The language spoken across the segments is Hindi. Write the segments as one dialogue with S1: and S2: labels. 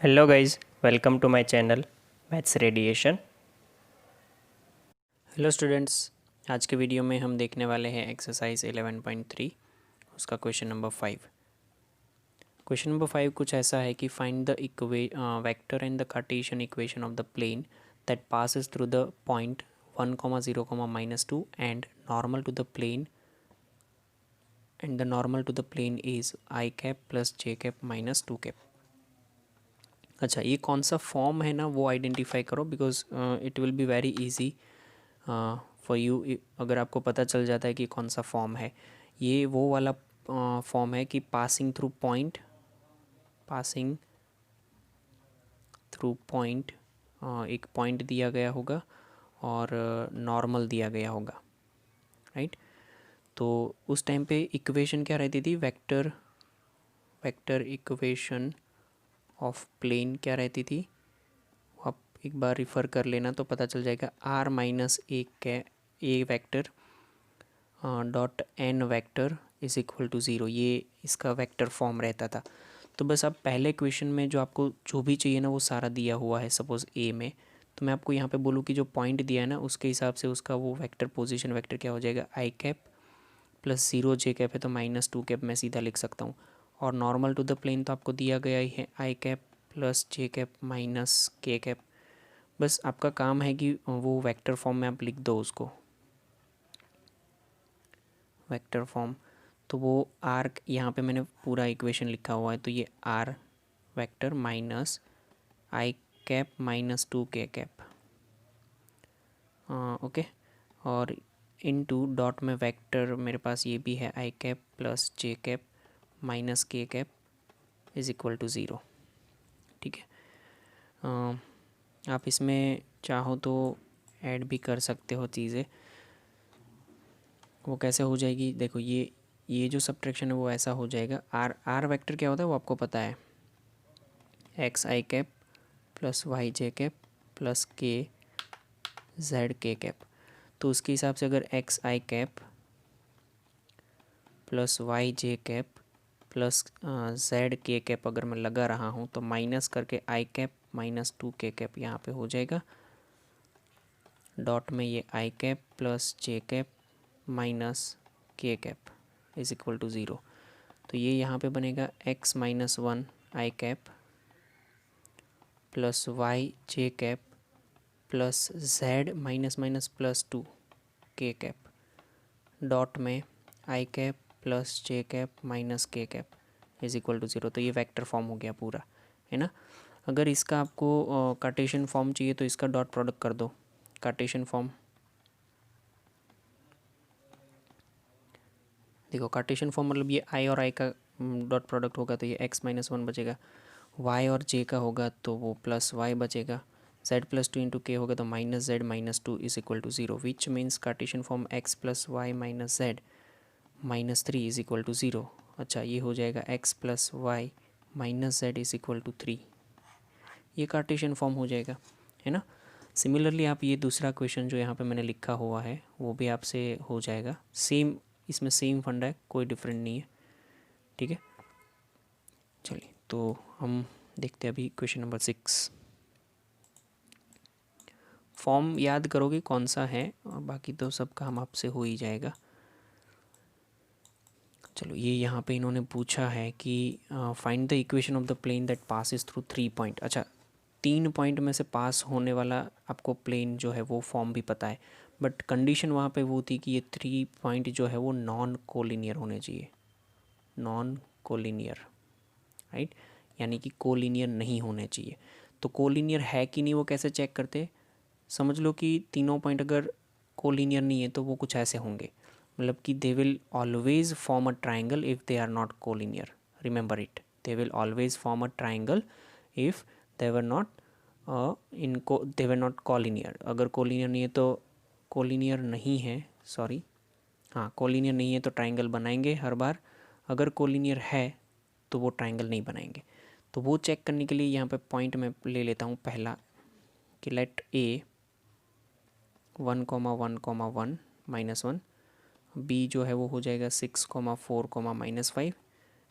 S1: Hello guys, welcome to my channel maths radiation. Hello students, आज के वीडियो में हम देखने वाले हैं एक्सरसाइज 11.3, उसका क्वेश्चन नंबर 5। क्वेश्चन नंबर 5 कुछ ऐसा है कि find the vector and the cartesian equation of the plane that passes through the point 1, 0, -2 and normal to the plane is I cap plus J cap minus 2 cap. अच्छा, ये कौन सा फॉर्म है ना, वो आइडेंटिफाई करो, because it will be very easy for you. अगर आपको पता चल जाता है कि कौन सा फॉर्म है, ये वो वाला फॉर्म है कि पासिंग थ्रू पॉइंट, एक पॉइंट दिया गया होगा और नॉर्मल दिया गया होगा, राइट। तो उस टाइम पे इक्वेशन क्या रहती थी, वेक्टर इक्वेशन ऑफ प्लेन क्या रहती थी, आप एक बार रिफ़र कर लेना तो पता चल जाएगा। r minus A vector dot N vector is equal to zero, ये इसका वेक्टर फॉर्म रहता था। तो बस अब पहले क्वेश्चन में जो आपको जो भी चाहिए ना, वो सारा दिया हुआ है सपोज़ ए में। तो मैं आपको यहाँ पे बोलूँ कि जो पॉइंट दिया है ना, उसके हिसाब से उसका वो वेक्टर पोजीशन वेक्टर क्या हो जाएगा, आई कैप प्लस 0 जे कैप है तो -2 कैप मैं सीधा लिख सकता हूँ। और नॉर्मल टू द प्लेन तो आपको दिया गया ही है, I cap plus J cap minus के कैप। बस आपका काम है कि वो वेक्टर फॉर्म में आप लिख दो उसको, वेक्टर फॉर्म। तो वो आर, यहाँ पे मैंने पूरा इक्वेशन लिखा हुआ है, तो ये R vector minus I cap minus 2 के कैप, ओके। और इनटू डॉट में वेक्टर मेरे पास ये भी है, I cap plus J cap minus के cap is equal to zero, ठीक है। आप इसमें चाहो तो ऐड भी कर सकते हो चीज़ें। वो कैसे हो जाएगी, देखो ये जो सब्ट्रैक्शन है वो ऐसा हो जाएगा। आर वेक्टर क्या होता है वो आपको पता है, एक्स आई cap plus y j cap plus के जेड के कैप। तो उसके हिसाब से अगर एक्स आई cap plus y j cap plus Z के कैप अगर मैं लगा रहा हूँ तो माइनस करके आई कैप माइनस 2 के कैप यहाँ पे हो जाएगा। डॉट में ये i cap plus J cap minus के cap is equal to zero. तो ये यहाँ पे बनेगा x minus 1 i cap plus y j cap plus z minus minus plus 2 के कैप, डॉट में i cap plus J cap minus के cap is equal to zero. तो ये वेक्टर फॉर्म हो गया पूरा, है ना। अगर इसका आपको कार्टेशियन फॉर्म चाहिए तो इसका डॉट प्रोडक्ट कर दो, कार्टेशियन फॉर्म। देखो कार्टेशियन फॉर्म मतलब ये आई और आई का डॉट प्रोडक्ट होगा तो ये x माइनस 1 बचेगा, y और j का होगा तो वो प्लस y बचेगा, z प्लस 2 इंटू के होगा तो minus z minus 2 is equal to zero, which means cartesian form x plus Y minus Z minus 3 is equal to zero. अच्छा, ये हो जाएगा x plus Y minus Z is equal to 3, ये कार्टेशियन फॉर्म हो जाएगा, है ना। सिमिलरली आप ये दूसरा क्वेश्चन जो यहाँ पे मैंने लिखा हुआ है वो भी आपसे हो जाएगा सेम, इसमें सेम फंडा है, कोई डिफरेंट नहीं है, ठीक है। चलिए तो हम देखते हैं अभी क्वेश्चन नंबर 6। फॉर्म याद करोगे कौन सा है, और बाकी तो सब काम आपसे हो ही जाएगा। चलो, ये यहाँ पे इन्होंने पूछा है कि find the equation of the plane that passes through 3 point. अच्छा, 3 पॉइंट में से पास होने वाला आपको प्लेन जो है वो फॉर्म भी पता है, बट कंडीशन वहाँ पे वो थी कि ये 3 पॉइंट जो है वो नॉन कोलिनियर होने चाहिए, नॉन कोलिनियर, राइट, यानी कि कोलिनियर नहीं होने चाहिए। तो कोलिनियर है कि नहीं वो कैसे चेक करते, समझ लो कि तीनों पॉइंट अगर कोलिनियर नहीं है तो वो कुछ ऐसे होंगे, मतलब कि they will always form a triangle if they are not collinear, remember it, they will always form a triangle if they were not इनको दे वर नॉट कोलिनियर। अगर कोलिनियर नहीं है तो कोलिनियर नहीं है, सॉरी, हाँ कोलिनियर नहीं है तो ट्राइंगल बनाएंगे हर बार, अगर कोलिनियर है तो वो ट्राइंगल नहीं बनाएंगे। तो वो चेक करने के लिए यहाँ पे पॉइंट मैं ले लेता हूँ पहला कि लेट ए 1,1,1 -1, बी जो है वो हो जाएगा 6,4, -5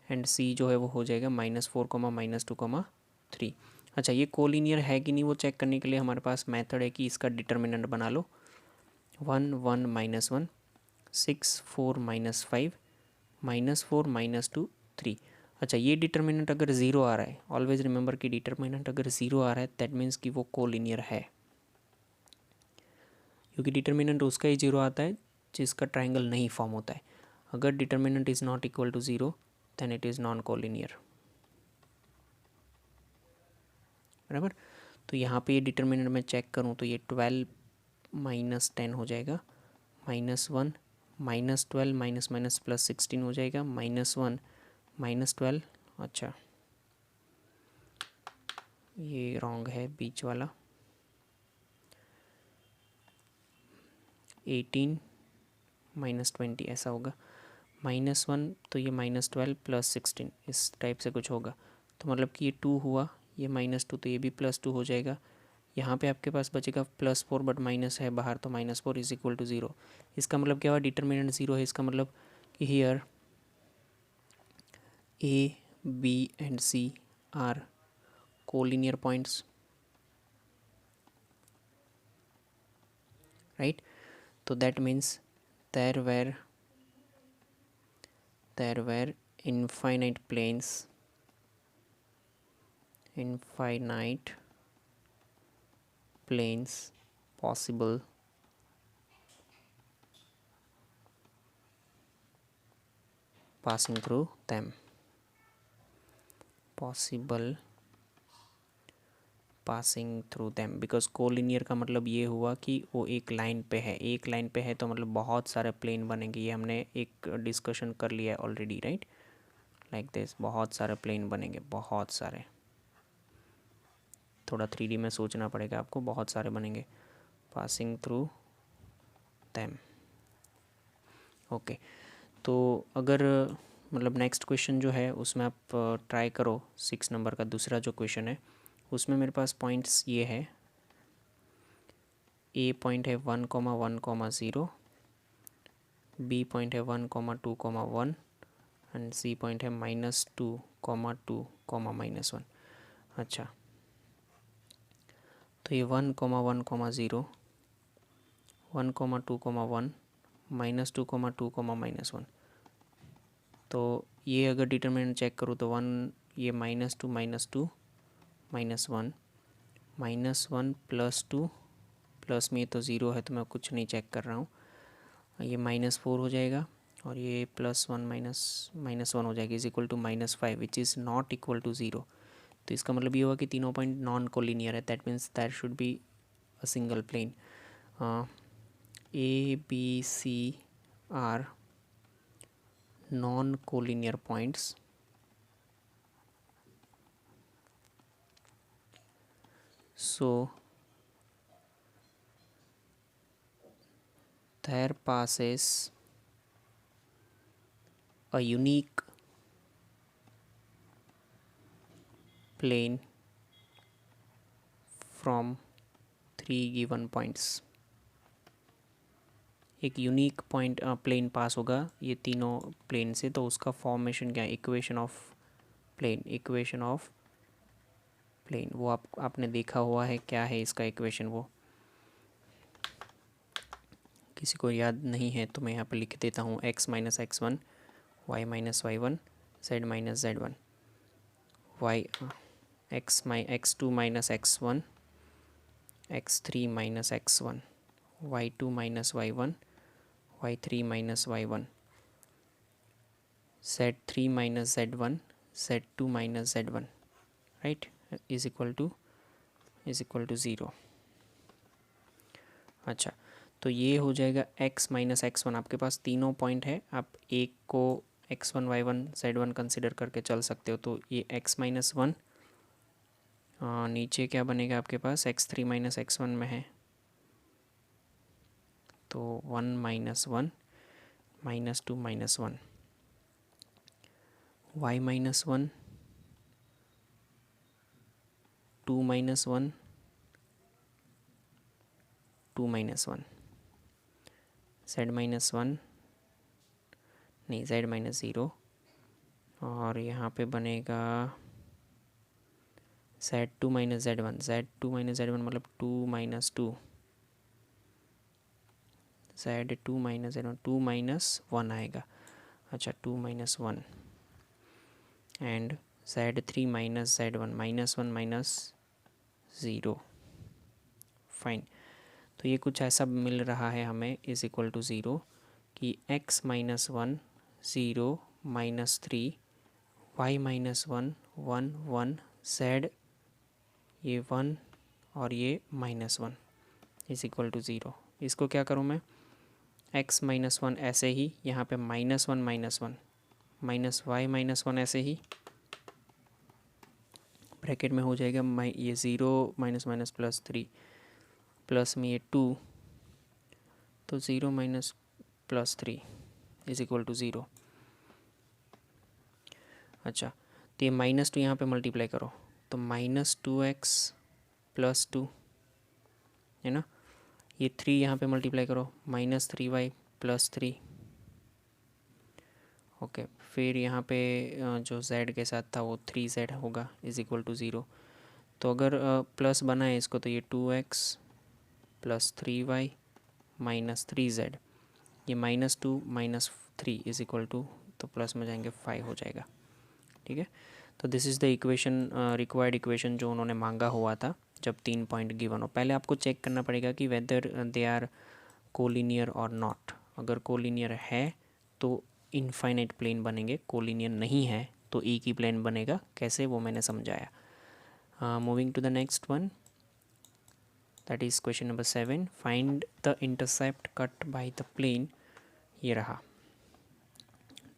S1: एंड सी जो है वो हो जाएगा -4, -2, 3। अच्छा, ये कोलिनियर है कि नहीं वो चेक करने के लिए हमारे पास मेथड है कि इसका डिटर्मिनेंट बना लो। 1 1 -1, 6 4 -5, -4 -2 3। अच्छा, ये डिटर्मिनेंट अगर ज़ीरो आ रहा है, ऑलवेज रिमेंबर कि डिटर्मिनेंट अगर ज़ीरो आ रहा है दैट मीन्स कि वो कोलिनियर है, क्योंकि डिटर्मिनेंट उसका ही ज़ीरो आता है जिसका ट्राइंगल नहीं फॉर्म होता है। अगर determinant is not equal to zero then it is non collinear, बराबर। तो यहाँ पे ये डिटर्मिनेंट मैं चेक करूँ तो ये 12 -10 हो जाएगा, -1 -12 माइनस माइनस +16 हो जाएगा, -1 -12। अच्छा, ये रॉन्ग है बीच वाला, 18 -20 ऐसा होगा, -1 तो ये -12 +16 इस टाइप से कुछ होगा। तो मतलब कि ये 2 हुआ, ये -2 तो ये भी +2 हो जाएगा। यहाँ पे आपके पास बचेगा +4 बट माइनस है बाहर तो -4 इज इक्वल टू 0। इसका मतलब क्या हुआ, डिटर्मिनेंट 0 है। इसका मतलब कि here A, B and C are collinear points, right? So that means there were infinite planes, possible passing through them, because collinear का मतलब ये हुआ कि वो एक लाइन पे है, एक लाइन पे है तो मतलब बहुत सारे प्लेन बनेंगे। ये हमने एक डिस्कशन कर लिया है ऑलरेडी, राइट, लाइक दिस, बहुत सारे प्लेन बनेंगे, बहुत सारे। थोड़ा 3D में सोचना पड़ेगा आपको, बहुत सारे बनेंगे, पासिंग थ्रू दैम। ओके, तो अगर मतलब नेक्स्ट क्वेश्चन जो है उसमें आप ट्राई करो, 6 नंबर का दूसरा जो क्वेश्चन है उसमें मेरे पास पॉइंट्स ये है, ए पॉइंट है 1,1,0, बी पॉइंट है 1,2,1 एंड सी पॉइंट है -2,2, -1। अच्छा, तो ये 1,1,0, 1,2,1, -2,2, -1। तो ये अगर डिटर्मिनेंट चेक करूँ तो 1, ये -2 -2 -1, -1 +2 प्लस में तो ज़ीरो है तो मैं कुछ नहीं चेक कर रहा हूँ, ये -4 हो जाएगा और ये +1 -1 हो जाएगी, is equal to -5 which is not equal to zero. तो इसका मतलब ये हुआ कि तीनों पॉइंट नॉन कोलिनियर है, that means that should be a single plane. A, B, C are non-collinear points, so there passes a unique plane from 3 given points। एक यूनिक पॉइंट प्लेन पास होगा ये तीनों प्लेन से, तो उसका फॉर्मेशन क्या है, इक्वेशन ऑफ प्लेन, वो आपने देखा हुआ है, क्या है इसका इक्वेशन, वो किसी को याद नहीं है तो मैं यहाँ पर लिख देता हूँ, x - x1, y - y1, z - z1, y x2 - x1, x3 - x1, y2 - y1, y3 - y1, z3 - z1, z2 - z1, right, is equal to 0। अच्छा, तो ये हो जाएगा x - x1, आपके पास तीनों पॉइंट है, आप एक को x1 y1 z1 कंसिडर करके चल सकते हो। तो ये x - 1, नीचे क्या बनेगा आपके पास, x3 - x1 में है तो 1 - 1 -2 -1, y - 1 2 -1 2 -1, z - 1 नहीं, z - 0, और यहाँ पे बनेगा Z2 minus Z1, Z2 minus Z1 मतलब 2 minus 2, Z2 minus Z1 2 minus 1 आएगा। अच्छा 2 minus 1 and Z3 minus Z1 minus 1 minus 0। Fine, तो ये कुछ ऐसा मिल रहा है हमें इज इक्वल टू 0 कि x minus 1 0 minus 3 y minus 1 1 1 z ये 1 और ये माइनस 1 इज इक्वल टू 0। इसको क्या करूँ मैं, x माइनस 1 ऐसे ही, यहाँ पे माइनस 1 माइनस y माइनस 1 ऐसे ही ब्रैकेट में हो जाएगा ये 0 माइनस माइनस प्लस 3 प्लस में ये 2, तो 0 minus plus 3 is equal to 0। अच्छा तो ये माइनस 2 यहाँ पे मल्टीप्लाई करो तो माइनस 2x प्लस 2 है ना, ये 3 यहाँ पे मल्टीप्लाई करो माइनस 3y प्लस 3। ओके, फिर यहाँ पे जो z के साथ था वो 3z होगा इज इक्वल टू 0। तो अगर प्लस बना है इसको तो ये 2x plus 3y minus 3z, ये minus 2 minus 3 is equal to, तो प्लस में जाएंगे 5 हो जाएगा। ठीक है, तो this is the equation, required equation जो उन्होंने मांगा हुआ था जब 3 पॉइंट गिवन हो। पहले आपको चेक करना पड़ेगा कि वेदर दे आर कोलिनियर और नॉट। अगर कोलिनियर है तो इनफाइनाइट प्लेन बनेंगे, कोलिनियर नहीं है तो एक ही प्लेन बनेगा। कैसे, वो मैंने समझाया। Moving to the next one, that is question number 7, find the intercept cut by the plane. ये रहा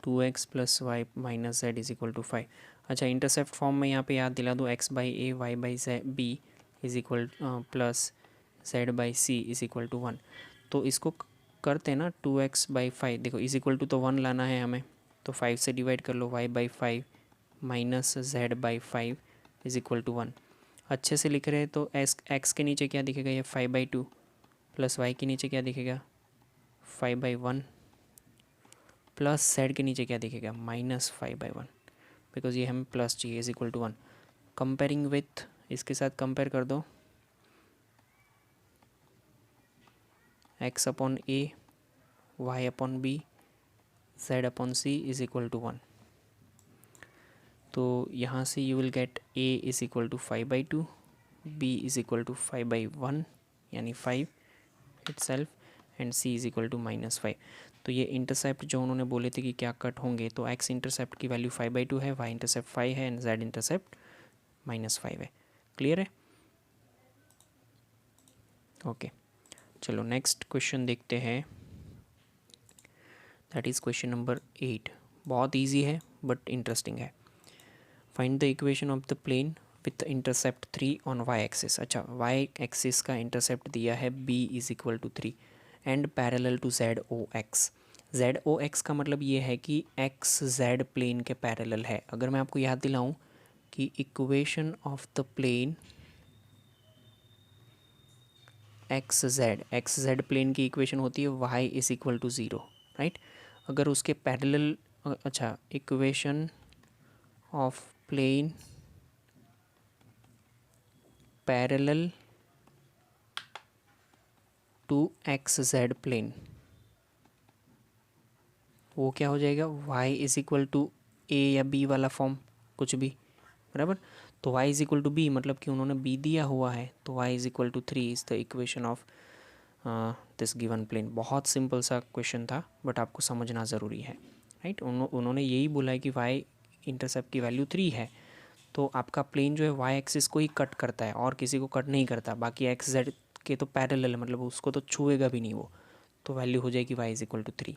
S1: 2x plus Y minus Z is equal to 5। अच्छा, इंटरसेप्ट फॉर्म में यहाँ पे याद दिला दो, x by A Y by B is equal plus Z by C is equal to 1। तो इसको करते हैं ना 2x बाई 5, देखो इज इक्वल टू तो 1 लाना है हमें, तो 5 से डिवाइड कर लो, y by 5 minus Z by 5 is equal to 1। अच्छे से लिख रहे हैं तो x के नीचे क्या दिखेगा, ये 5/2 प्लस y के नीचे क्या दिखेगा 5/1 प्लस z के नीचे क्या दिखेगा -5/1, बिकॉज ये हमें प्लस चाहिए is equal to 1। Comparing with, इसके साथ कंपेयर कर दो, x upon A y upon B z upon C is equal to 1। तो यहाँ से you will get a is equal to 5/2, b is equal to 5/1 यानी 5 itself, and c is equal to -5। तो ये इंटरसेप्ट जो उन्होंने बोले थे कि क्या कट होंगे, तो x इंटरसेप्ट की वैल्यू 5/2 है, y इंटरसेप्ट 5 है एंड z इंटरसेप्ट -5 है। क्लियर है? ओके, चलो नेक्स्ट क्वेश्चन देखते हैं, दैट इज़ क्वेश्चन नंबर 8। बहुत ईजी है बट इंटरेस्टिंग है। Find the equation of the plane with intercept 3 on y axis. अच्छा, y एक्सिस का इंटरसेप्ट दिया है b is equal to 3 and parallel to ZOX। ZOX का मतलब ये है कि एक्स जेड प्लेन के पैरेलल है। अगर मैं आपको याद दिलाऊं कि equation of the plane X Z plane की इक्वेशन होती है y is equal to 0, right. अगर उसके पैरेलल, अच्छा, equation of plane parallel to X Z plane, वो क्या हो जाएगा y is equal to A या b वाला फॉर्म, कुछ भी, बराबर। तो y is equal to b मतलब कि उन्होंने b दिया हुआ है, तो y is equal to 3 is the equation of this given plane. बहुत सिंपल सा क्वेश्चन था बट आपको समझना ज़रूरी है, राइट। उन्होंने यही बोला है कि y इंटरसेप्ट की वैल्यू 3 है, तो आपका प्लेन जो है y एक्सिस को ही कट करता है और किसी को कट नहीं करता, बाकी एक्स जेड के तो पैरेलल है, मतलब उसको तो छुएगा भी नहीं वो, तो वैल्यू हो जाएगी y is equal to 3।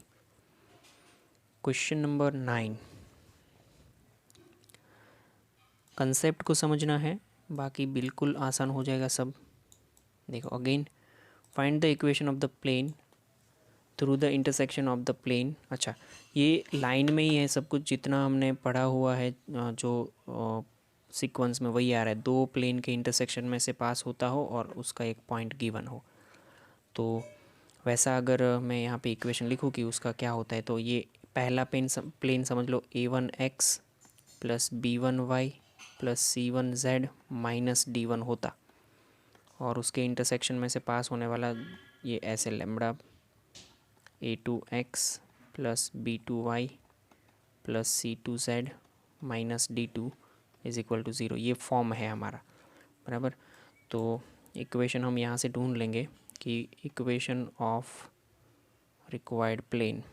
S1: Question number 9, concept को समझना है, बाकी बिल्कुल आसान हो जाएगा सब। देखो again, find the equation of the plane through the intersection of the plane. अच्छा, ये लाइन में ही है सब कुछ, जितना हमने पढ़ा हुआ है जो सीक्वेंस में वही आ रहा है, दो प्लेन के इंटरसेक्शन में से पास होता हो और उसका एक पॉइंट गिवन हो। तो वैसा अगर मैं यहाँ पे इक्वेशन लिखूँ कि उसका क्या होता है, तो ये पहला प्लेन समझ लो a1x plus b1y plus C1Z minus D1 होता, और उसके इंटरसेक्शन में से पास होने वाला ये ऐसे lambda A2X plus B2Y plus C2Z minus D2 is equal to 0, ये फॉर्म है हमारा, बराबर। तो इक्वेशन हम यहाँ से ढूंढ लेंगे कि इक्वेशन ऑफ रिक्वायर्ड प्लेन,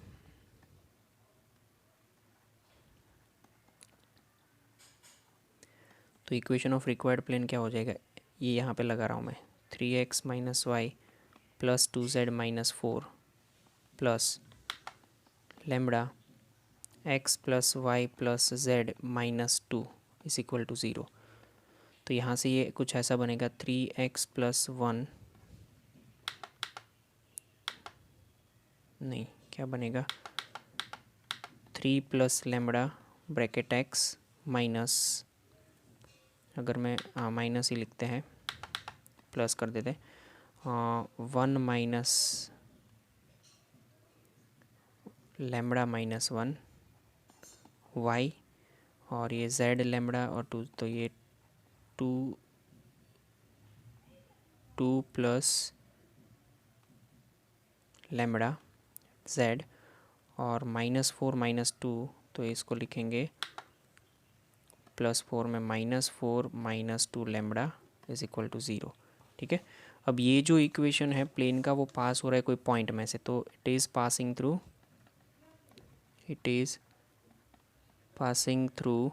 S1: तो इक्वेशन ऑफ रिक्वायर्ड प्लेन क्या हो जाएगा, ये यहाँ पे लगा रहा हूँ मैं, 3x minus y plus 2z minus 4 plus lambda x plus y plus z minus 2 is equal to 0। तो यहाँ से ये कुछ ऐसा बनेगा, 3x प्लस 1, नहीं क्या बनेगा, 3 plus lambda bracket x minus, अगर मैं माइनस ही लिखते हैं, प्लस कर देते, 1 माइनस लैम्बडा माइनस 1 y, और ये z लैम्बडा और 2, तो ये 2 प्लस लैम्बडा z, और माइनस 4 माइनस 2, तो इसको लिखेंगे प्लस 4 में minus 4 minus 2 lambda is equal to 0। ठीक है, अब ये जो इक्वेशन है प्लेन का वो पास हो रहा है कोई पॉइंट में से, तो इट इज़ पासिंग थ्रू,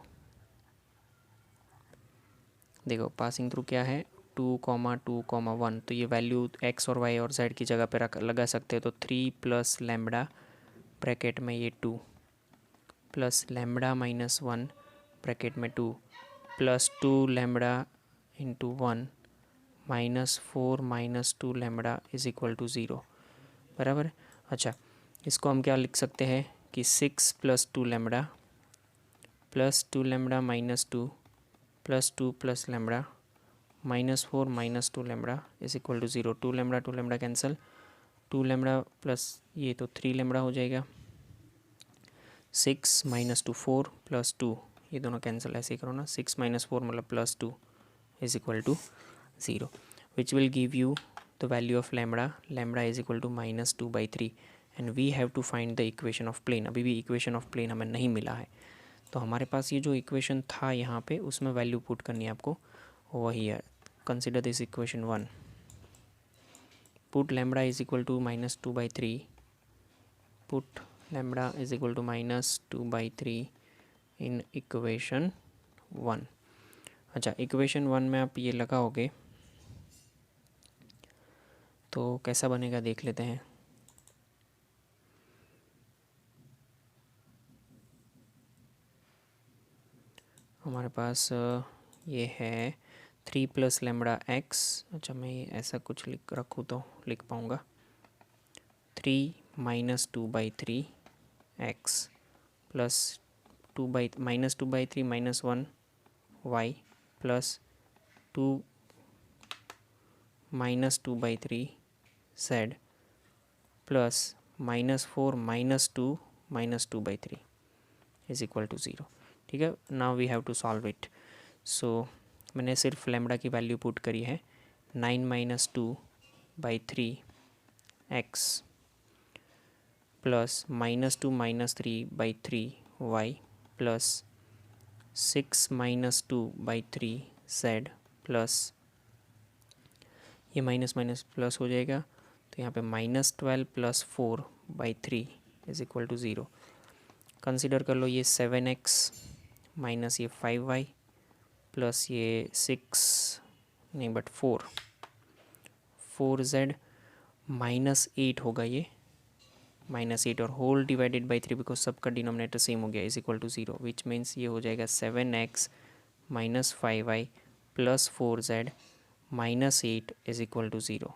S1: देखो पासिंग थ्रू क्या है, 2,2,1, तो ये वैल्यू x और y और z की जगह पे लगा सकते हो, तो 3 प्लस लैम्बडा ब्रैकेट में ये 2 प्लस लैम्बडा माइनस 1 ब्रैकेट में 2 plus 2 lambda into 1 minus 4 minus 2 lambda is equal to 0, बराबर। अच्छा, इसको हम क्या लिख सकते हैं कि 6 plus 2 lambda plus 2 lambda minus 2 plus 2 plus lambda minus 4 minus 2 lambda is equal to 0। 2 lambda cancel, 2 lambda plus ये तो 3 लैम्बडा हो जाएगा, 6 माइनस 2 4 प्लस 2, ये दोनों कैंसिल, ऐसे ही करो ना, 6 माइनस 4 मतलब plus 2 is equal to 0, which will give you the value of lambda is equal to minus 2/3, and we have to find the equation of plane. अभी भी इक्वेशन ऑफ प्लेन हमें नहीं मिला है, तो हमारे पास ये जो इक्वेशन था यहाँ पे उसमें वैल्यू पुट करनी है आपको, वही है। Consider this equation 1, put lambda is equal to minus 2/3, put lambda is equal to minus 2/3 in equation 1। अच्छा, इक्वेशन 1 में आप ये लगाओगे तो कैसा बनेगा देख लेते हैं। हमारे पास ये है 3 प्लस लैम्बडा x, अच्छा मैं ये ऐसा कुछ लिख रखूँ तो लिख पाऊँगा, 3 minus 2/3 x plus minus 2/3 minus 1 y plus 2 minus 2/3 z plus minus 4 minus 2 minus 2/3 is equal to 0। ठीक है, now we have to solve it. So मैंने सिर्फ लैम्बडा की वैल्यू पुट करी है, 9 minus 2/3 x plus minus 2 minus 3/3 y plus 6 minus 2/3 z plus ये माइनस माइनस प्लस हो जाएगा, तो यहाँ पे minus 12 plus 4/3 is equal to 0। Consider कर लो ये 7x माइनस ये 5y प्लस ये 6 नहीं बट 4z माइनस 8 होगा, ये माइनस 8 और होल डिवाइडेड बाई 3 बिकॉज सबका डिनोमिनेटर सेम हो गया is equal to 0, which means ये हो जाएगा 7x minus 5y plus 4z minus 8 is equal to 0।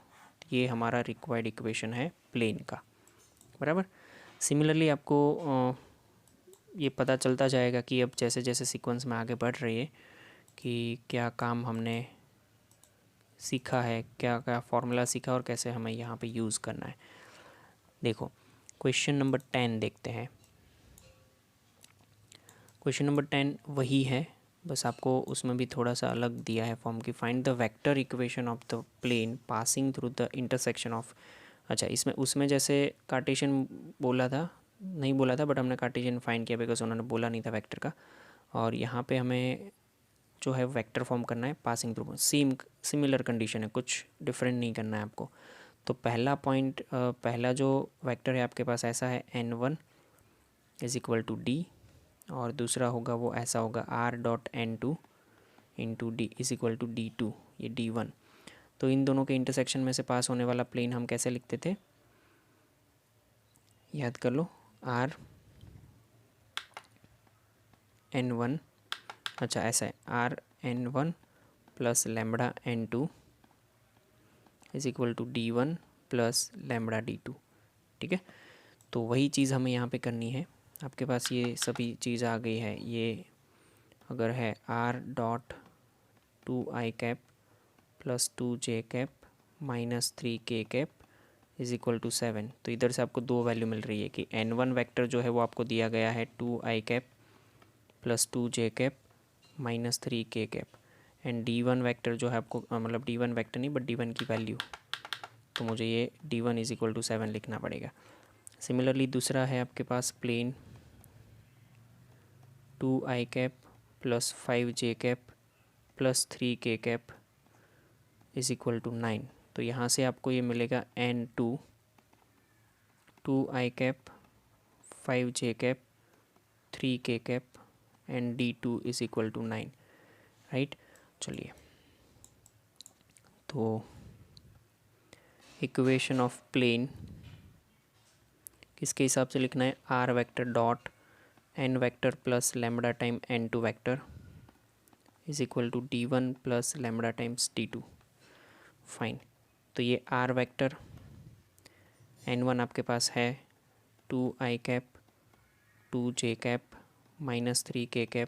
S1: ये हमारा रिक्वायर्ड इक्वेशन है प्लेन का, बराबर। सिमिलरली आपको ये पता चलता जाएगा कि अब जैसे जैसे सीक्वेंस में आगे बढ़ रही है कि क्या काम हमने सीखा है, क्या क्या फॉर्मूला सीखा और कैसे हमें यहाँ पे यूज़ करना है। देखो क्वेश्चन नंबर 10 देखते हैं। क्वेश्चन नंबर 10 वही है बस आपको उसमें भी थोड़ा सा अलग दिया है फॉर्म की। Find the vector equation of the plane passing through the intersection of. अच्छा, इसमें उसमें जैसे कार्टेशियन बोला था, नहीं बोला था, बट हमने कार्टेशियन फाइंड किया बिकॉज उन्होंने बोला नहीं था वेक्टर का। और यहाँ पे हमें जो है वेक्टर फॉर्म करना है पासिंग थ्रू। सिमिलर कंडीशन है, कुछ डिफरेंट नहीं करना है आपको। तो पहला पॉइंट, पहला जो वेक्टर है आपके पास ऐसा है n1 is equal to D, और दूसरा होगा वो ऐसा होगा r.n2 into d is equal to d2, ये d1। तो इन दोनों के इंटरसेक्शन में से पास होने वाला प्लेन हम कैसे लिखते थे, याद कर लो, r(n1), अच्छा ऐसा है r(n1) plus lambda n2 is equal to d1 plus lambda d2। ठीक है, तो वही चीज़ हमें यहाँ पे करनी है। आपके पास ये सभी चीज़ आ गई है। ये अगर है r.2i plus 2j minus 3k is equal to 7, तो इधर से आपको दो वैल्यू मिल रही है कि n1 वेक्टर जो है वो आपको दिया गया है 2i plus 2j minus 3k, and d1 vector जो है आपको मतलब d1 वेक्टर नहीं बट d1 की वैल्यू, तो मुझे ये d1 इज इक्वल टू 7 लिखना पड़ेगा। सिमिलरली दूसरा है आपके पास plane 2i plus 5j plus 3k is equal to 9, तो यहाँ से आपको ये मिलेगा n2 2i 5j 3k and d2 is equal to 9, right. चलिए, तो इक्वेशन ऑफ प्लेन किसके हिसाब से लिखना है, r vector dot n vector plus lambda time n2 vector is equal to d1 plus lambda times d2। Fine, तो ये r वेक्टर n1 आपके पास है 2i 2j minus 3k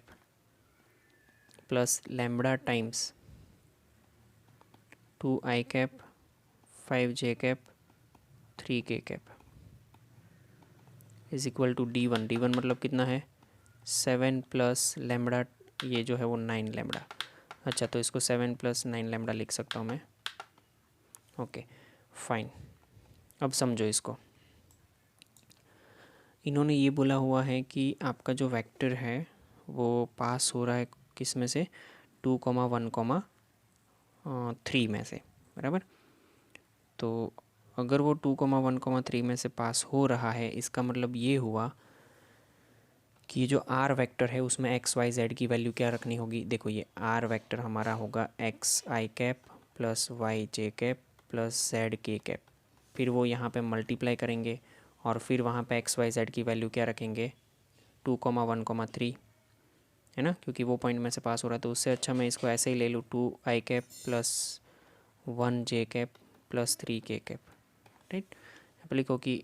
S1: plus lambda times 2i 5j 3k is equal to d1 मतलब कितना है 7 प्लस लैम्बडा, ये जो है वो 9 लैम्बडा। अच्छा, तो इसको 7 प्लस 9 लैम्बडा लिख सकता हूँ मैं। ओके फाइन, अब समझो इसको। इन्होंने ये बोला हुआ है कि आपका जो वेक्टर है वो पास हो रहा है किस में से, 2,1,3 में से, बराबर। तो अगर वो 2,1,3 में से पास हो रहा है, इसका मतलब ये हुआ कि ये जो r वेक्टर है उसमें x y z की वैल्यू क्या रखनी होगी। देखो, ये r वेक्टर हमारा होगा xi plus yj plus zk, फिर वो यहाँ पे मल्टीप्लाई करेंगे और फिर वहाँ पे एक्स वाई जेड की वैल्यू क्या रखेंगे 2,1,3, है ना, क्योंकि वो पॉइंट में से पास हो रहा है। तो उससे अच्छा मैं इसको ऐसे ही ले लूँ 2i plus 1j plus 3k, right. यहाँ पर लिखो कि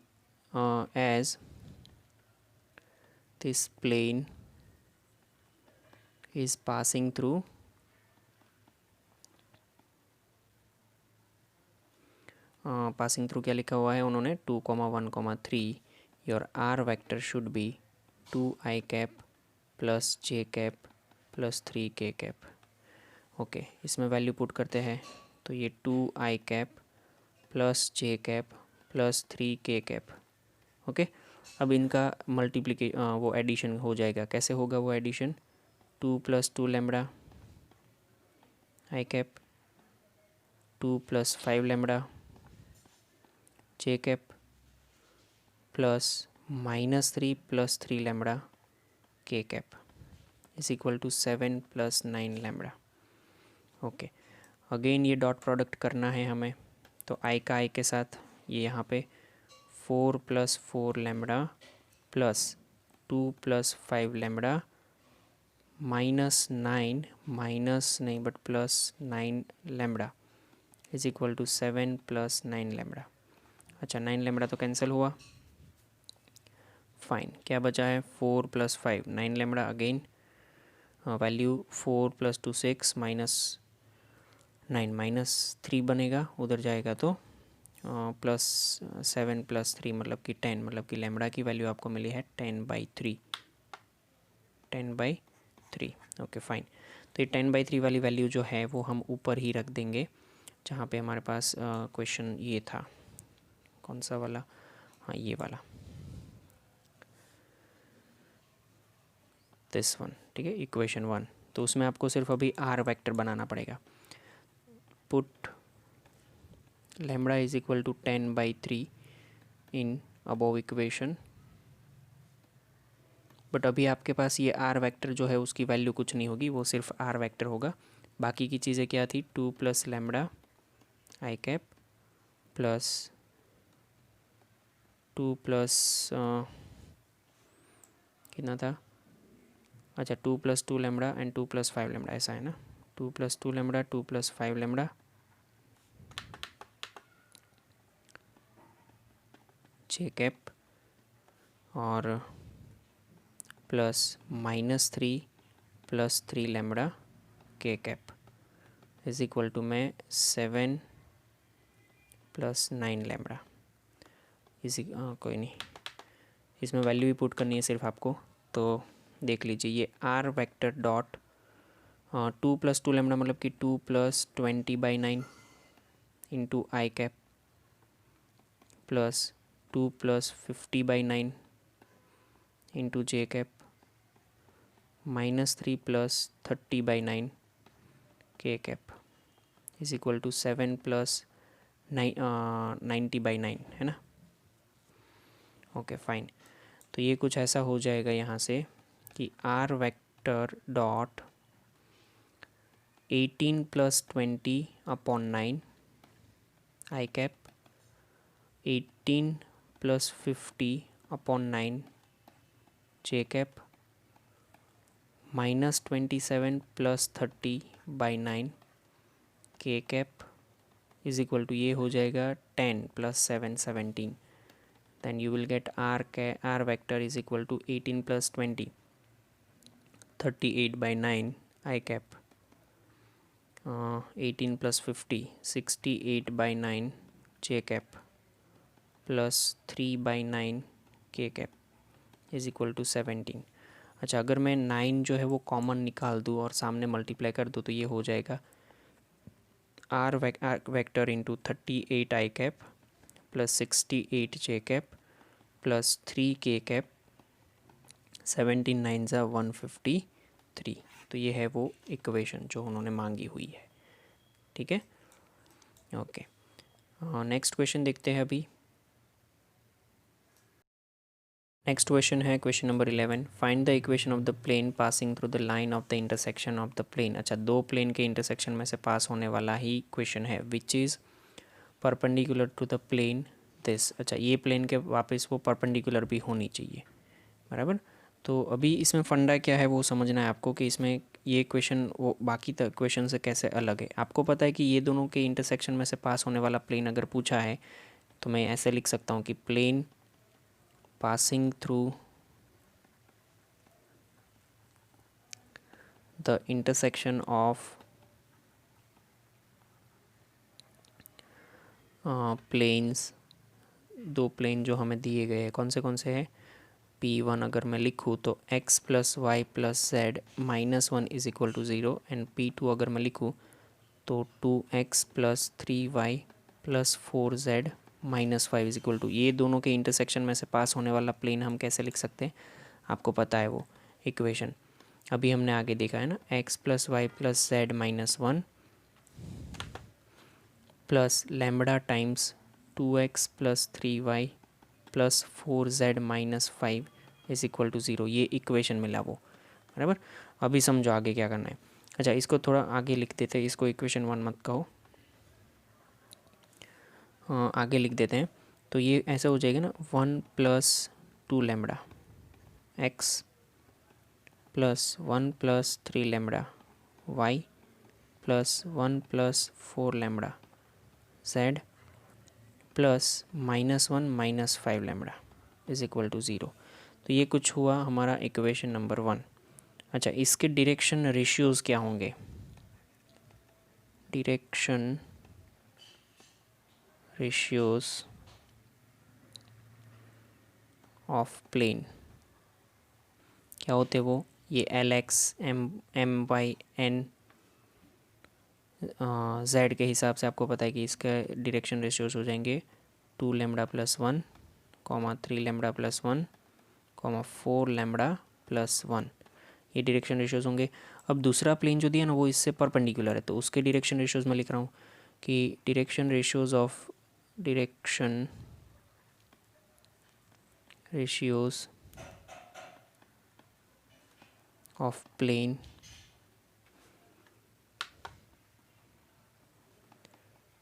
S1: as this plane is passing through passing through क्या लिखा हुआ है उन्होंने 2,1,3, your r vector should be 2i plus j plus 3k। Okay, इसमें वैल्यू पुट करते हैं तो ये 2i plus j plus 3k। Okay, अब इनका वो एडिशन हो जाएगा। कैसे होगा वो addition, 2 plus 2 lambda i 2 plus 5 lambda j plus minus 3 plus 3 lambda k is equal to 7 plus 9 lambda. Okay, again ये डॉट प्रोडक्ट करना है हमें, तो i का i के साथ ये यहाँ पे 4 plus 4 lambda plus 2 plus 5 lambda minus 9 minus नहीं but plus 9 lambda is equal to 7 plus 9 lambda. अच्छा, 9 लैम्बडा तो कैंसिल हुआ। फाइन, क्या बचा है 4 plus 5 9 lambda, again value 4 plus 2 6 minus 9 minus 3 बनेगा, उधर जाएगा तो प्लस 7 प्लस 3 मतलब कि 10, मतलब कि लैम्बडा की वैल्यू आपको मिली है 10/3। ओके फाइन, तो ये 10/3 वाली वैल्यू जो है वो हम ऊपर ही रख देंगे जहाँ पे हमारे पास क्वेश्चन ये था, कौन सा वाला, हाँ ये वाला, दिस वन, ठीक है, इक्वेशन 1। तो उसमें आपको सिर्फ अभी आर वेक्टर बनाना पड़ेगा। Put lambda is equal to 10/3 in above equation, but अभी आपके पास ये आर वेक्टर जो है उसकी वैल्यू कुछ नहीं होगी, वो सिर्फ आर वेक्टर होगा। बाकी की चीज़ें क्या थी, 2 + लैम्बडा आई कैप प्लस 2 प्लस कितना था, अच्छा 2 + 2 लैम्बडा एंड 2 + 5 लैम्बडा, ऐसा है ना, 2 + 2 लैम्बडा 2 + 5 लैम्बडा जे कैप और प्लस -3 + 3 लैम्बडा के कैप इज इक्वल टू में 7 + 9 लैम्बडा। इसी कोई नहीं, इसमें वैल्यू ही पुट करनी है सिर्फ आपको। तो देख लीजिए ये आर वेक्टर डॉट 2 + 2 लैम्बडा मतलब कि 2 + 20/9 इंटू आई कैप प्लस 2 + 50/9 इंटू जे कैप -3 + 30/9 के कैप इज इक्वल टू 7 + 90/9, है ना। ओके फाइन, तो ये कुछ ऐसा हो जाएगा यहाँ से कि r vector dot 18 + 20/9 i cap 18 + 50/9 j cap -27 + 30/9 के कैप इज इक्वल टू ये हो जाएगा 10 + 7 17। then you will get r vector is equal to 18 + 20 38/9 I cap 18 + 50 68/9 j cap plus 3/9 के कैप इज इक्वल टू 17। अच्छा अगर मैं 9 जो है वो कॉमन निकाल दूँ और सामने मल्टीप्लाई कर दूँ तो ये हो जाएगा r vector into 38 i cap plus 68 j cap plus 3 k cap 17 9 ज़ा 153। तो ये है वो इक्वेशन जो उन्होंने मांगी हुई है, ठीक है। ओके नेक्स्ट क्वेश्चन देखते हैं अभी। नेक्स्ट क्वेश्चन है question number 11, find the equation of the plane passing through the line of the intersection of the plane. अच्छा दो प्लेन के इंटरसेक्शन में से पास होने वाला ही क्वेश्चन है, which is perpendicular to the plane this. अच्छा ये प्लेन के वापस वो परपेंडिकुलर भी होनी चाहिए, बराबर। तो अभी इसमें फंडा क्या है वो समझना है आपको कि इसमें ये क्वेश्चन वो बाकी तक क्वेश्चन से कैसे अलग है। आपको पता है कि ये दोनों के इंटरसेक्शन में से पास होने वाला प्लेन अगर पूछा है तो मैं ऐसे लिख सकता हूँ कि plane passing through the intersection of planes, दो प्लेन जो हमें दिए गए हैं कौन से हैं, P1 अगर मैं लिखूँ तो x + y + z -1 is equal to 0 and P2 अगर मैं लिखूँ तो 2x + 3y + 4z -5 is equal to, ये दोनों के इंटरसेक्शन में से पास होने वाला प्लेन हम कैसे लिख सकते हैं, आपको पता है वो इक्वेशन अभी हमने आगे देखा है ना, x + y + z -1 plus lambda times 2x + 3y + 4z -5 is equal to 0, ये इक्वेशन मिला वो, बराबर। अभी समझो आगे क्या करना है। अच्छा इसको थोड़ा आगे लिख देते हैं, इसको इक्वेशन 1 मत कहो, आगे लिख देते हैं। तो ये ऐसा हो जाएगा ना, 1 + 2 lambda x plus 1 + 3 lambda y plus 1 + 4 lambda z plus -1 - 5 lambda is equal to 0। तो ये कुछ हुआ हमारा इक्वेशन नंबर 1। अच्छा इसके डायरेक्शन रेशियोज़ क्या होंगे, डायरेक्शन रेशियोज़ ऑफ प्लेन क्या होते वो, ये l x m y n z के हिसाब से आपको पता है कि इसका डायरेक्शन रेशियोज हो जाएंगे 2 lambda plus 1, 3 lambda plus 1, 4 lambda plus 1, ये डायरेक्शन रेशियोज होंगे। अब दूसरा प्लेन जो दिया ना वो इससे परपेंडिकुलर है, तो उसके डायरेक्शन रेशियोज में लिख रहा हूँ कि direction ratios of plane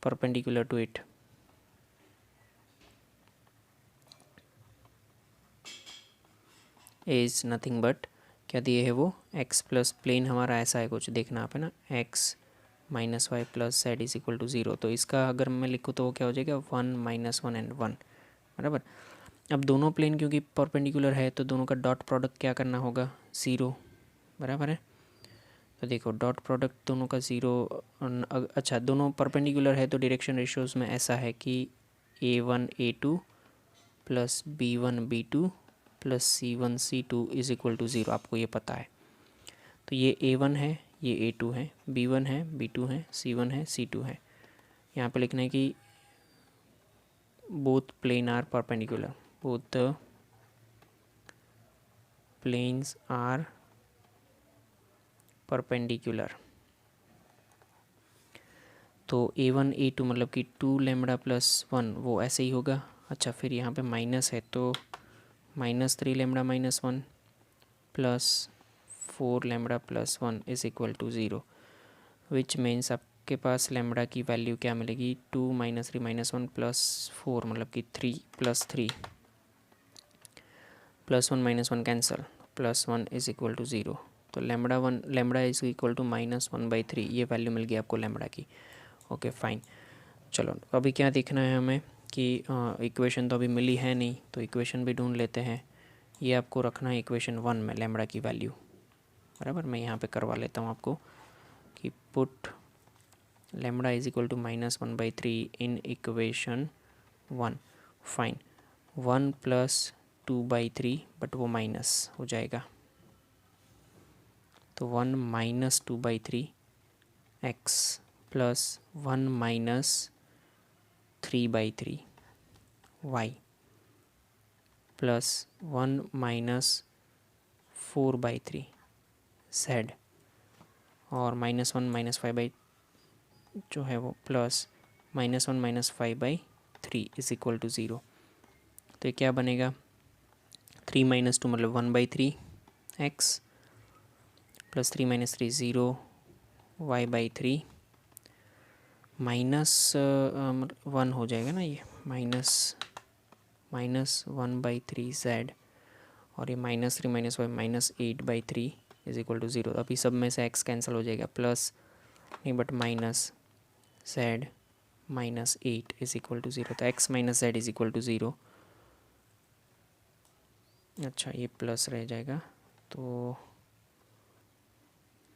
S1: perpendicular to it is nothing but, क्या दिए है वो, एक्स प्लस प्लेन हमारा ऐसा है कुछ, देखना आप है ना, x minus y plus z is equal to 0। तो इसका अगर मैं लिखूँ तो वो क्या हो जाएगा, 1 - 1 एंड 1, बराबर। अब दोनों प्लेन क्योंकि परपेंडिकुलर है तो दोनों का डॉट प्रोडक्ट क्या करना होगा, 0, बराबर है। तो देखो डॉट प्रोडक्ट दोनों का 0, अच्छा दोनों परपेंडिकुलर है तो डायरेक्शन रेशियोज में ऐसा है कि A1 A2 plus B1 B2 plus C1 C2 is equal to 0, आपको ये पता है। तो ये A1 है, ये A2 है, B1 है, B2 है, C1 है, C2 है। यहाँ पे लिखना है कि both plane are perpendicular, both the planes are perpendicular। तो A1 A2 मतलब कि 2 लैम्बडा प्लस 1 वो ऐसे ही होगा। अच्छा फिर यहाँ पे माइनस है तो -3 lambda minus 1 plus 4 lambda plus 1 is equal to 0, which means आपके पास लैम्बडा की वैल्यू क्या मिलेगी, 2 - 3 - 1 प्लस 4 मतलब कि 3 plus 3 plus 1 - 1 cancel, plus 1 is equal to 0। तो लैम्बडा इज इक्वल टू -1/3, ये वैल्यू मिल गई आपको लैम्बडा की। ओके फाइन, चलो अभी क्या देखना है हमें कि इक्वेशन तो अभी मिली है नहीं, तो इक्वेशन भी ढूंढ लेते हैं। ये आपको रखना है इक्वेशन 1 में लैम्बडा की वैल्यू, बराबर। मैं यहाँ पे करवा लेता हूँ आपको कि put lambda is equal to -1/3 in equation 1। Fine, 1 plus 2/3 but वो माइनस हो जाएगा, तो 1 minus 2/3 x plus 1 minus 3/3 y plus 1 minus 4/3 z और -1 - 5 जो है वो प्लस -1 - 5/3 इज इक्वल टू 0। तो ये क्या बनेगा, 3 - 2 मतलब 1/3 एक्स प्लस 3 - 3 0 y/3 -1 हो जाएगा ना, ये -1/3 जेड और ये -3 - 5 -8/3 इज इक्वल टू 0। अभी सब में से x कैंसिल हो जाएगा, प्लस नहीं but minus z -8 is equal to 0। तो x - z is equal to 0। अच्छा ये प्लस रह जाएगा तो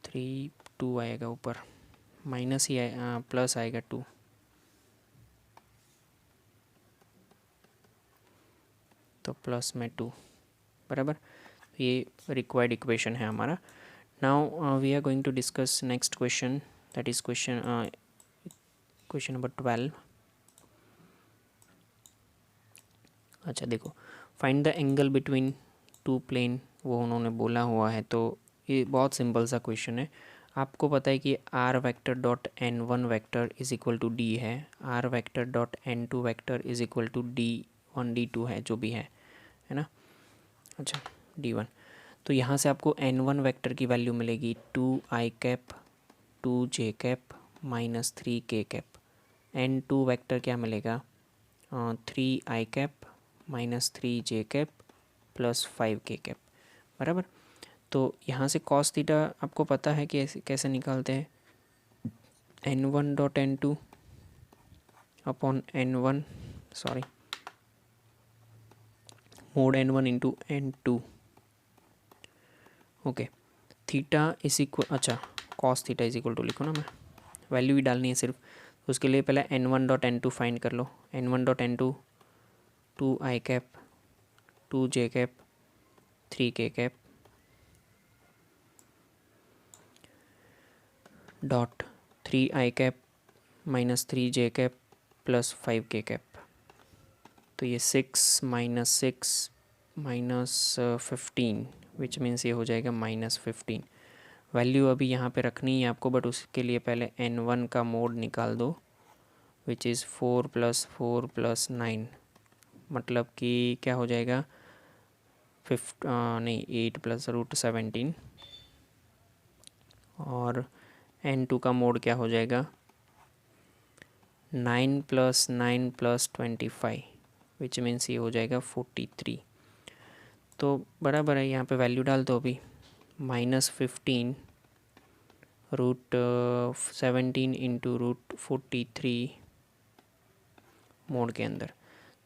S1: 3 2 आएगा ऊपर, माइनस ही प्लस आएगा 2, तो प्लस में 2, बराबर। ये रिक्वायर्ड इक्वेशन है हमारा। Now we are going to discuss next question, that is question number 12। अच्छा देखो, find the angle between two plane, वो उन्होंने बोला हुआ है। तो ये बहुत सिंपल सा क्वेश्चन है। आपको पता है कि r vector dot n1 vector is equal to d है, r vector dot n2 vector is equal to d1 d2 है, जो भी है ना। अच्छा d1, तो यहाँ से आपको n1 वेक्टर की वैल्यू मिलेगी 2i cap 2j cap -3k cap. n2 vector क्या मिलेगा, 3i cap -3j cap plus 5k cap, बराबर। तो यहाँ से कॉस थीटा आपको पता है कि कैसे निकालते हैं, n1 dot n2 upon n1 sorry mod n1 into n2। Okay, theta is equal, अच्छा cos theta is equal to लिखो ना, मैं वैल्यू ही डालनी है सिर्फ। उसके लिए पहले n1 डॉट n2 फाइंड कर लो। n1 dot n2 2i cap 2j cap 3k cap dot 3i minus 3j plus 5k। तो ये 6 माइनस 6 माइनस 15 विच मीन्स ये हो जाएगा -15। वैल्यू अभी यहाँ पे रखनी है आपको, बट उसके लिए पहले n1 का मोड निकाल दो, विच इज़ 4 + 4 + 9, मतलब कि क्या हो जाएगा 8 + √17। और n2 का मोड क्या हो जाएगा 9 + 9 + 25, विच मीन्स ये हो जाएगा 43। तो बराबर है, यहाँ पे वैल्यू डाल दो अभी -15 √17 इंटू √43 मोड के अंदर।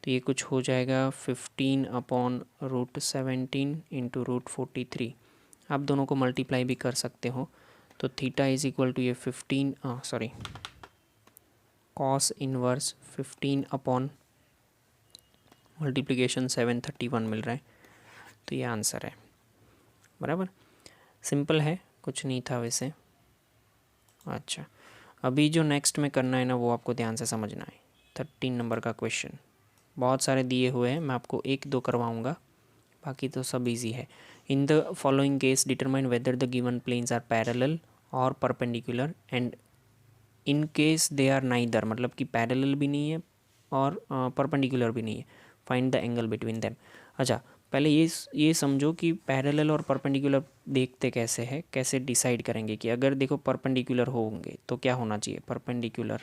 S1: तो ये कुछ हो जाएगा 15/√17 इंटू √43। आप दोनों को मल्टीप्लाई भी कर सकते हो। तो थीटा इज इक्वल टू ये 15 कॉस इनवर्स 15 अपॉन मल्टीप्लिकेशन 731 मिल रहा है। तो ये आंसर है, बराबर। सिंपल है, कुछ नहीं था वैसे। अच्छा, अभी जो नेक्स्ट में करना है ना, वो आपको ध्यान से समझना है। 13 नंबर का क्वेश्चन, बहुत सारे दिए हुए हैं, मैं आपको 1-2 करवाऊँगा, बाकी तो सब इजी है। In the following case determine whether the given planes are parallel और perpendicular and in case they are neither, मतलब कि पैरेलल भी नहीं है और परपेंडिकुलर भी नहीं है, find the angle between them. अच्छा, पहले ये समझो कि पैरेलल और परपेंडिकुलर देखते कैसे है, कैसे डिसाइड करेंगे कि अगर देखो परपेंडिकुलर होंगे तो क्या होना चाहिए परपेंडिकुलर।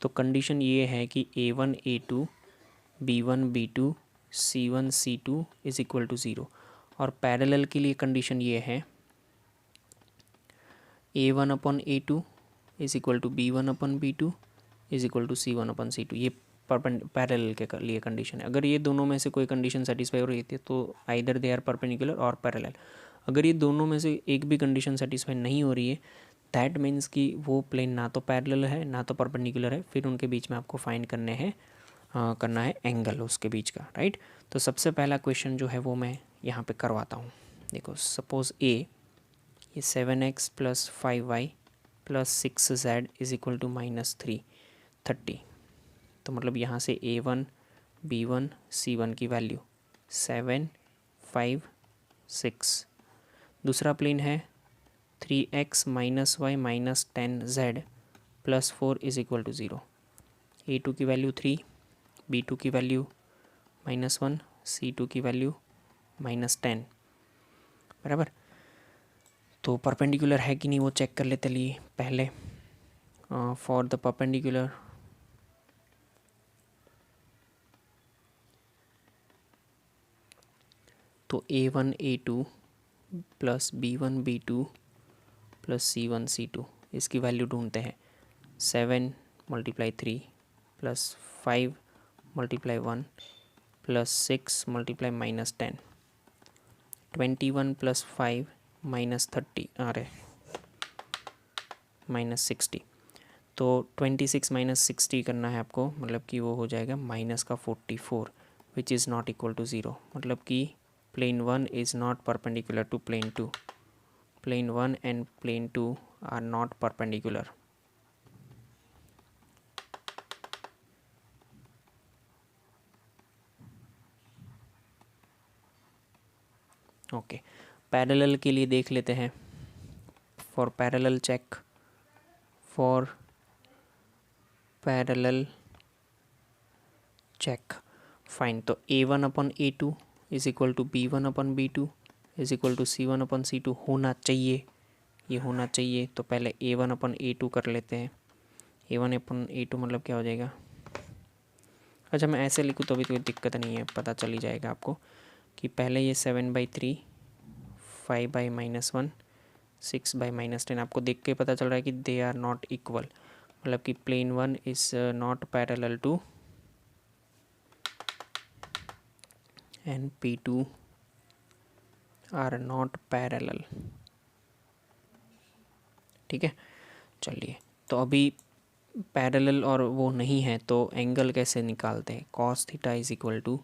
S1: तो कंडीशन ये है कि A1 A2 B1 B2 C1 C2 is equal to 0। और पैरेलल के लिए कंडीशन ये है A1/A2 is equal to B1/B2 is equal to C1/C2। ये पैरेलल के लिए कंडीशन है। अगर ये दोनों में से कोई कंडीशन सेटिस्फाई हो रही थी तो आइदर दे आर परपेंडिकुलर और पैरेलल। अगर ये दोनों में से एक भी कंडीशन सेटिस्फाई नहीं हो रही है, दैट मीन्स कि वो प्लेन ना तो पैरेलल है ना तो परपेंडिकुलर है, फिर उनके बीच में आपको फाइंड करना है एंगल उसके बीच का, राइट। तो सबसे पहला क्वेश्चन जो है वो मैं यहाँ पे करवाता हूँ। देखो सपोज ये 7x + 5y + 6z is equal to -30। तो मतलब यहाँ से A1 B1 C1 की वैल्यू 7 5 6। दूसरा प्लेन है 3x - y - 10z + 4 is equal to 0। A2 की वैल्यू 3, B2 की वैल्यू -1, C2 की वैल्यू -10, बराबर। तो परपेंडिकुलर है कि नहीं वो चेक कर लेते लिए पहले। फॉर द परपेंडिकुलर तो A1 A2 + B1 B2 + C1 C2 इसकी वैल्यू ढूंढते हैं। 7 × 3 + 5 × 1 + 6 × -10, 21 + 5 -30 अरे -60। तो 26 - 60 करना है आपको, मतलब कि वो हो जाएगा -44 which is not equal to 0। मतलब कि plane 1 is not perpendicular to plane 2। Plane 1 and plane 2 are not perpendicular. Okay, parallel के लिए देख लेते हैं। For parallel check, for parallel check fine. तो A1/A2 is equal to B1/B2 is equal to C1/C2 होना चाहिए, ये होना चाहिए। तो पहले A1/A2 कर लेते हैं। A1/A2 मतलब क्या हो जाएगा। अच्छा, मैं ऐसे लिखूँ तो भी कोई दिक्कत नहीं है, पता चल ही जाएगा आपको कि पहले ये 7/3 5/-1 6/-10 आपको देख के पता चल रहा है कि दे आर नॉट इक्वल, मतलब कि plane 1 is not parallel to and P2 are not parallel. ठीक है, चलिए। तो अभी पैरेलल और वो नहीं है तो एंगल कैसे निकालते हैं। cos theta is equal to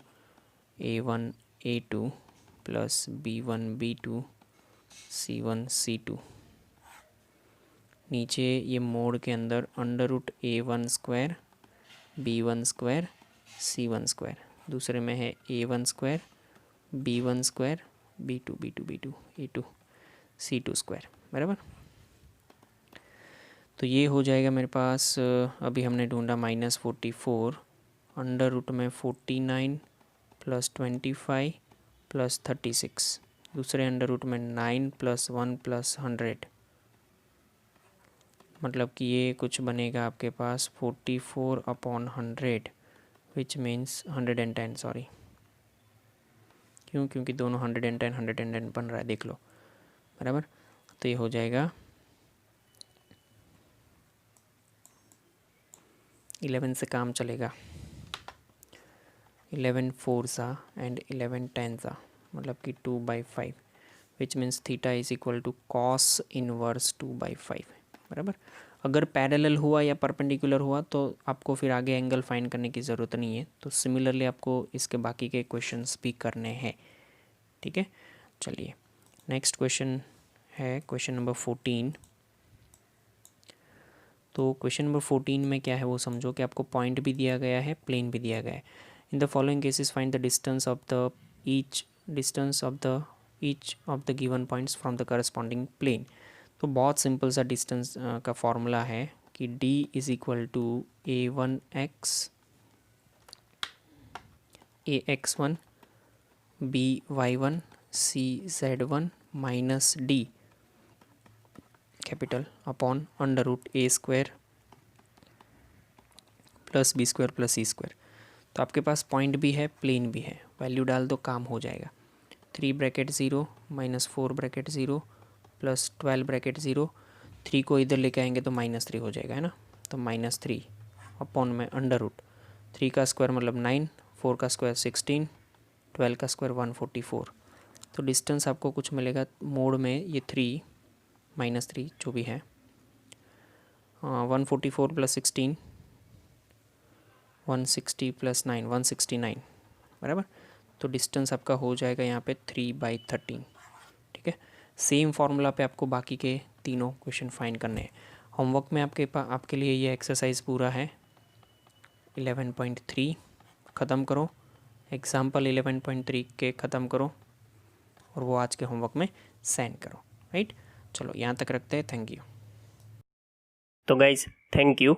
S1: A1 A2 + B1 B2 C1 C2, नीचे ये मोड के अंदर √A1² B1² C1², दूसरे में है A1² B1² B2 A2 C2², बराबर। तो ये हो जाएगा मेरे पास, अभी हमने ढूंढा -44 √ में 49 + 25 + 36, दूसरे √ में 9 + 1 + 100, मतलब कि ये कुछ बनेगा आपके पास 44/100 विच मीन्स 110, सॉरी, क्योंकि दोनों 110 बन रहा है, देख लो, बराबर। तो ये हो जाएगा 11 से काम चलेगा, 11 4 एंड 11 10, मतलब कि 2/5 which means theta is equal to cos inverse 2/5, बराबर। अगर पैरेलल हुआ या परपेंडिकुलर हुआ तो आपको फिर आगे एंगल फाइंड करने की ज़रूरत नहीं है, तो सिमिलरली आपको इसके बाकी के क्वेश्चंस भी करने हैं, ठीक है। चलिए नेक्स्ट क्वेश्चन है क्वेश्चन नंबर 14। तो क्वेश्चन नंबर 14 में क्या है वो समझो कि आपको पॉइंट भी दिया गया है, प्लेन भी दिया गया है। In the following cases find the distance of the given points from the corresponding plane. तो बहुत सिंपल सा डिस्टेंस का फॉर्मूला है कि d is equal to a1x ax1 by1 cz1 minus d capital upon √a² + b² + c²। तो आपके पास पॉइंट भी है, प्लेन भी है, वैल्यू डाल दो, काम हो जाएगा। 3 ब्रैकेट 0 -4 ब्रैकेट 0 + 12 ब्रैकेट 0, 3 को इधर लेके आएंगे तो -3 हो जाएगा, है ना। तो -3 अपॉन में √3 का स्क्वायर मतलब 9, 4 का स्क्वायर 16, 12 का स्क्वायर 144। तो डिस्टेंस आपको कुछ मिलेगा मोड में, ये 3 -3 जो भी है, 144 + 16 160 + 9 169, बराबर। तो डिस्टेंस आपका हो जाएगा यहाँ पे 3/13, ठीक है। सेम फार्मूला पे आपको बाकी के तीनों क्वेश्चन फाइंड करने हैं। होमवर्क में आपके लिए ये एक्सरसाइज पूरा है 11.3 ख़त्म करो, एग्जाम्पल 11.3 के ख़त्म करो और वो आज के होमवर्क में सेंड करो, राइट। चलो यहाँ तक रखते हैं, थैंक यू।
S2: तो गाइज थैंक यू।